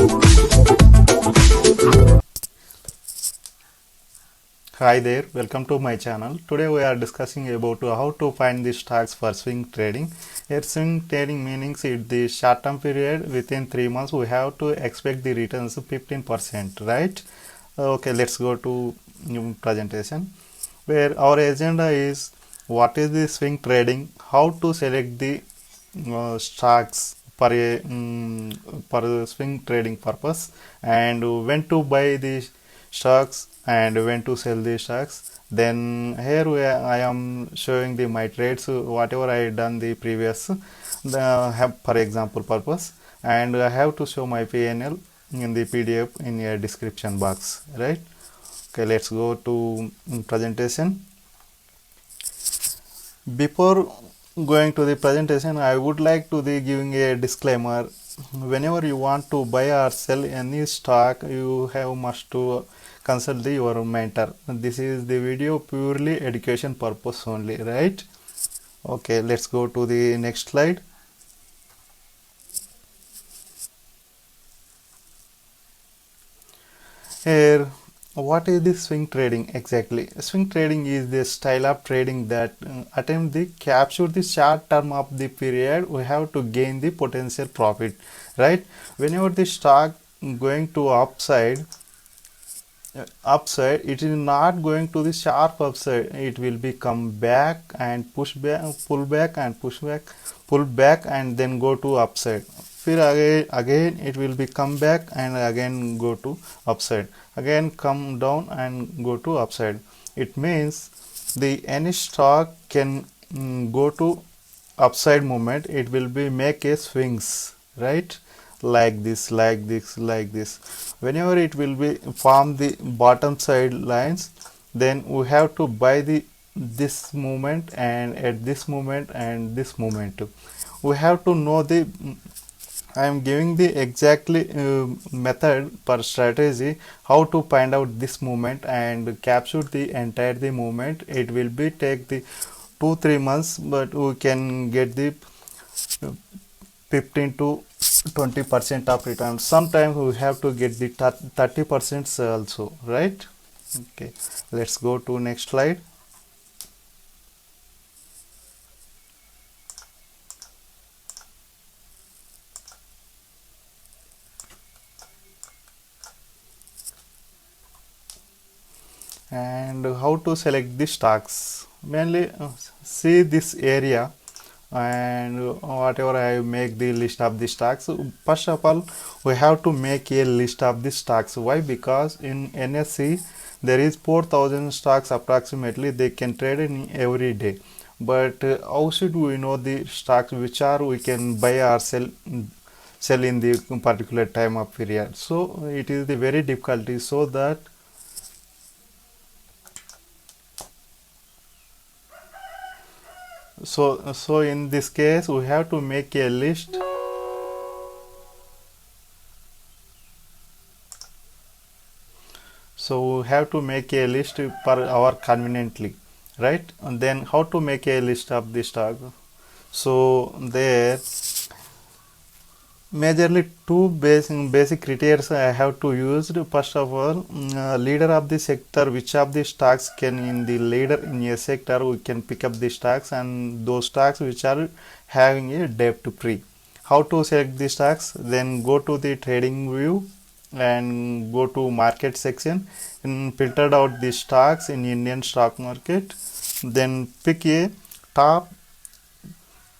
Hi there, welcome to my channel. Today we are discussing about how to find the stocks for swing trading. Here swing trading means in the short term period within 3 months we have to expect the returns 15%, right? Okay, let's go to new presentation where our agenda is what is the swing trading, how to select the stocks for swing trading purpose, and when to buy the stocks and when to sell the stocks. Then here I am showing the my trades, whatever I done the previous have for example purpose, and I have to show my PNL in the PDF in a description box, right? Okay, let's go to presentation. Before going to the presentation, I would like to be giving a disclaimer. Whenever you want to buy or sell any stock, you have must to consult your mentor. This is the video purely education purpose only, right? Okay, let's go to the next slide. Here, what is the swing trading exactly? Swing trading is the style of trading that attempt to capture the short term of the period we have to gain the potential profit, right? Whenever the stock going to upside, it is not going to the sharp upside, it will be come back and push back, pull back and push back, pull back and then go to upside. Again it will be come back and again go to upside, again come down and go to upside. It means the any stock can go to upside movement, it will be make a swings, right? Like this, like this, like this. Whenever it will be form the bottom side lines, then we have to buy the this movement and at this movement and this movement too. We have to know the I am giving the exactly method per strategy how to find out this movement and capture the entire the movement. It will be take the 2-3 months, but we can get the 15 to 20% of return. Sometimes we have to get the 30% also, right? Okay, let's go to next slide. And how to select the stocks, mainly see this area and whatever I make the list of the stocks. First of all, we have to make a list of the stocks. Why? Because in NSE there is 4,000 stocks approximately, they can trade in every day. But how should we know the stocks which are we can buy or sell in the particular time of period? So it is the very difficulty, so that so in this case we have to make a list. So we have to make a list per hour conveniently, right? And then how to make a list of the stock? So there majorly two basic criteria I have to use. First of all, leader of the sector, which of the stocks can in the leader in a sector we can pick up the stocks, and those stocks which are having a debt free. How to select the stocks? Then go to the trading view and go to market section and filtered out the stocks in Indian stock market. Then pick a top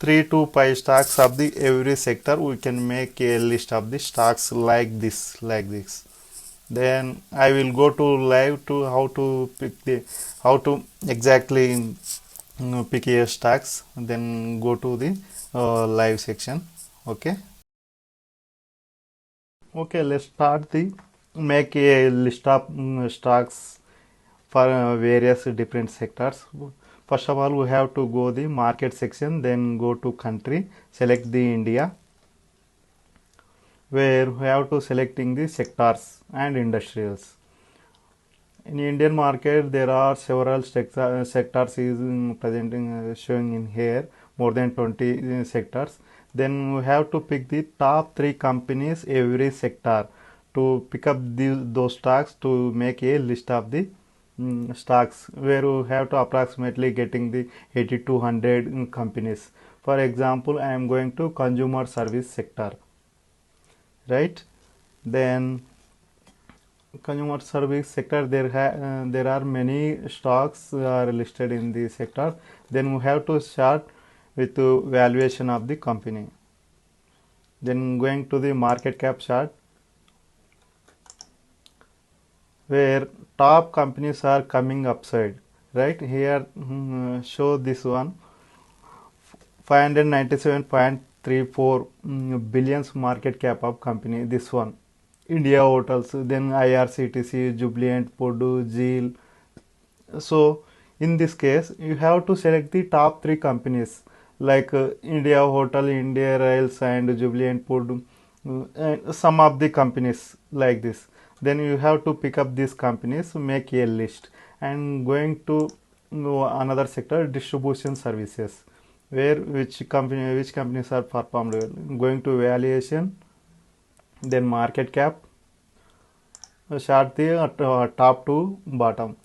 3 to 5 stocks of the every sector. We can make a list of the stocks like this. Then I will go to live to how to pick the how to exactly pick a stocks, then go to the live section. Okay, let's start the make a list of stocks for various different sectors. First of all, we have to go the market section, then go to country, select the India, where we have to selecting the sectors and industrials. In Indian market, there are several sectors is presenting showing in here, more than 20 sectors. Then we have to pick the top 3 companies every sector to pick up those stocks to make a list of the stocks where we have to approximately getting the 80 to 100 companies. For example, I am going to consumer service sector, right? Then consumer service sector, there are many stocks are listed in the sector. Then we have to start with the valuation of the company. Then going to the market cap chart, where top companies are coming upside, right? Here show this one, 597.34 billions market cap of company, this one. India Hotels, then IRCTC, Jubilant, Podu, Zeal. So in this case, you have to select the top 3 companies like India Hotel, India Rails, and Jubilant Podu, and some of the companies like this. Then you have to pick up these companies, make a list, and going to another sector, distribution services, where which companies are performed well. Going to valuation, then market cap, chart the top to bottom.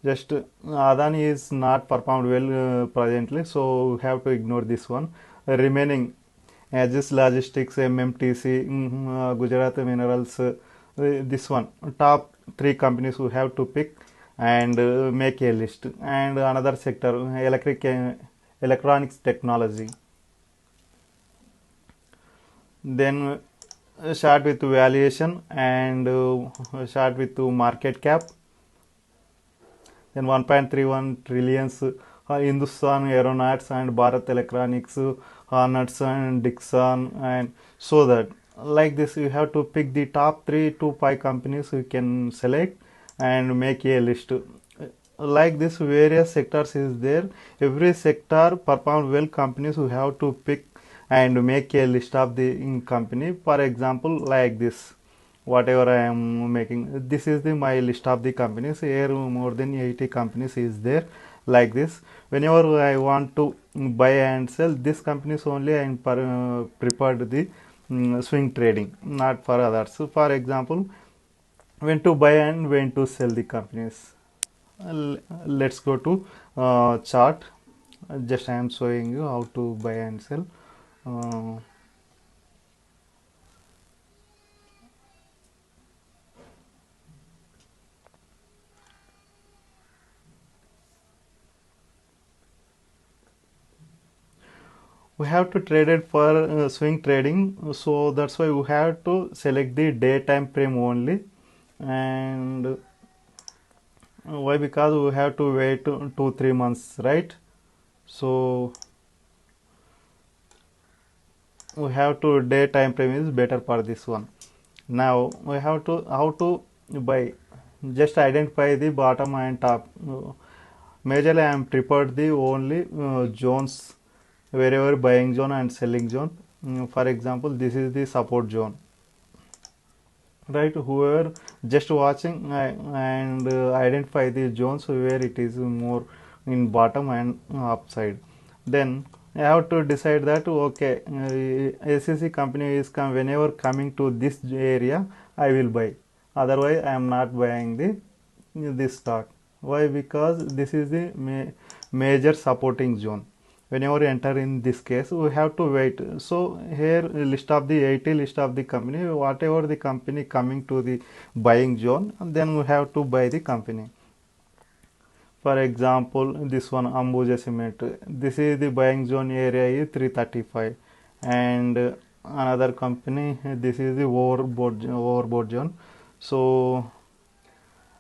Just Adani is not performed well presently, so we have to ignore this one. Remaining Aegis Logistics, MMTC, Gujarat Minerals, this one, top 3 companies we have to pick and make a list. And another sector, electronics technology. Then start with valuation and start with market cap. Then 1.31 trillions, Hindustan Aeronautics and Bharat Electronics, Hornets and Dixon, and so that like this you have to pick the top 3 to 5 companies you can select and make a list. Like this various sectors is there. Every sector perform well companies who have to pick and make a list of the company. For example, like this, whatever I am making, this is my list of the companies. Here more than 80 companies is there. Like this, whenever I want to buy and sell this companies only, I am prepared the swing trading, not for others. So for example, when to buy and when to sell the companies. Let's go to chart. Just I am showing you how to buy and sell. We have to trade it for swing trading, so that's why we have to select the daytime frame only. And why? Because we have to wait 2-3 months, right? So we have to daytime frame is better for this one. Now we have to how to buy. Just identify the bottom and top. Majorly I am prepared the only zones, wherever buying zone and selling zone. For example, this is the support zone, right? Whoever just watching and identify the zones where it is more in bottom and upside. Then I have to decide that okay, ACC company is whenever coming to this area I will buy, otherwise I am not buying this stock. Why? Because this is the major supporting zone. Whenever enter in this case, we have to wait. So here list of the 80 list of the company, whatever the company coming to the buying zone, and then we have to buy the company. For example, this one Ambuja Cement, this is the buying zone area is 335, and another company, this is the overbought zone. So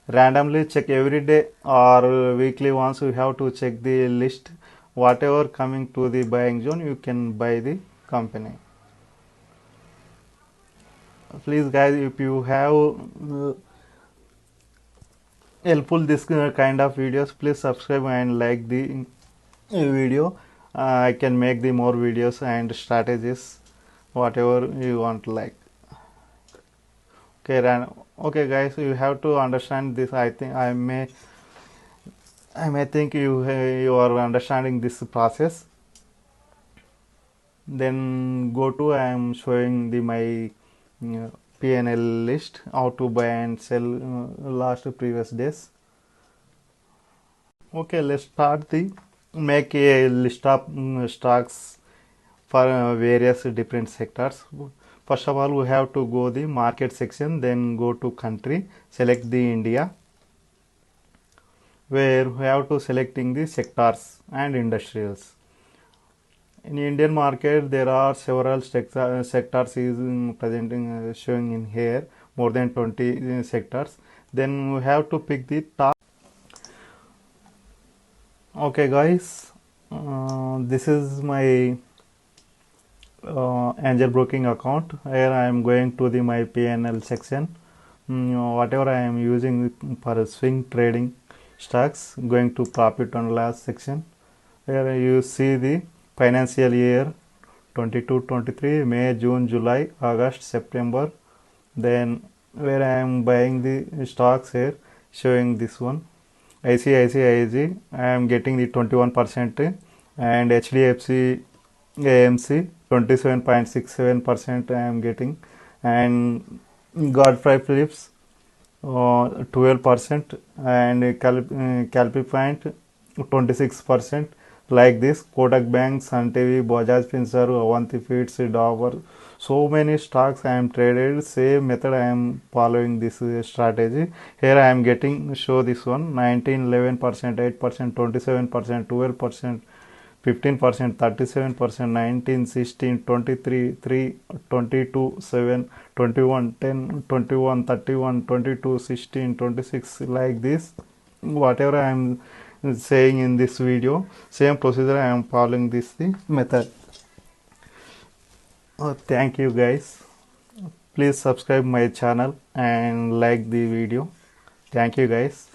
randomly check every day or weekly once, we have to check the list. Whatever coming to the buying zone, you can buy the company. Please guys, if you have helpful this kind of videos, please subscribe and like the video. I can make the more videos and strategies, whatever you want like. Okay guys, you have to understand this. I think I may think you are understanding this process. then go to I am showing the my P&L list, how to buy and sell last previous days. Okay, let's start the make a list of stocks for various different sectors. First of all, we have to go the market section, then go to country, select the India, where we have to selecting the sectors and industrials. In Indian market, there are several sectors is presenting showing in here, more than 20 sectors. Then we have to pick the top. Okay, guys, this is my angel broking account. Here I am going to the my PNL section. Whatever I am using for swing trading stocks, going to profit and loss section. Here you see the financial year 22-23, May, June, July, August, September. Then where I am buying the stocks here, showing this one. ICICI, I am getting the 21% and HDFC AMC 27.67% I am getting, and Godfrey Phillips 12% and Calpi Point 26%. Like this, Kotak Bank, Sun TV, Bajaj Finserv, Avanti Feeds, Dabur. So many stocks I am traded. Same method I am following this strategy. Here I am getting show this one 19, 11%, 8%, 27%, 12%. 15%, 37%, 19, 16, 23, 3, 22, 7, 21, 10, 21, 31, 22, 16, 26, like this. Whatever I am saying in this video, same procedure I am following this the method. Thank you guys. Please subscribe my channel and like the video. Thank you guys.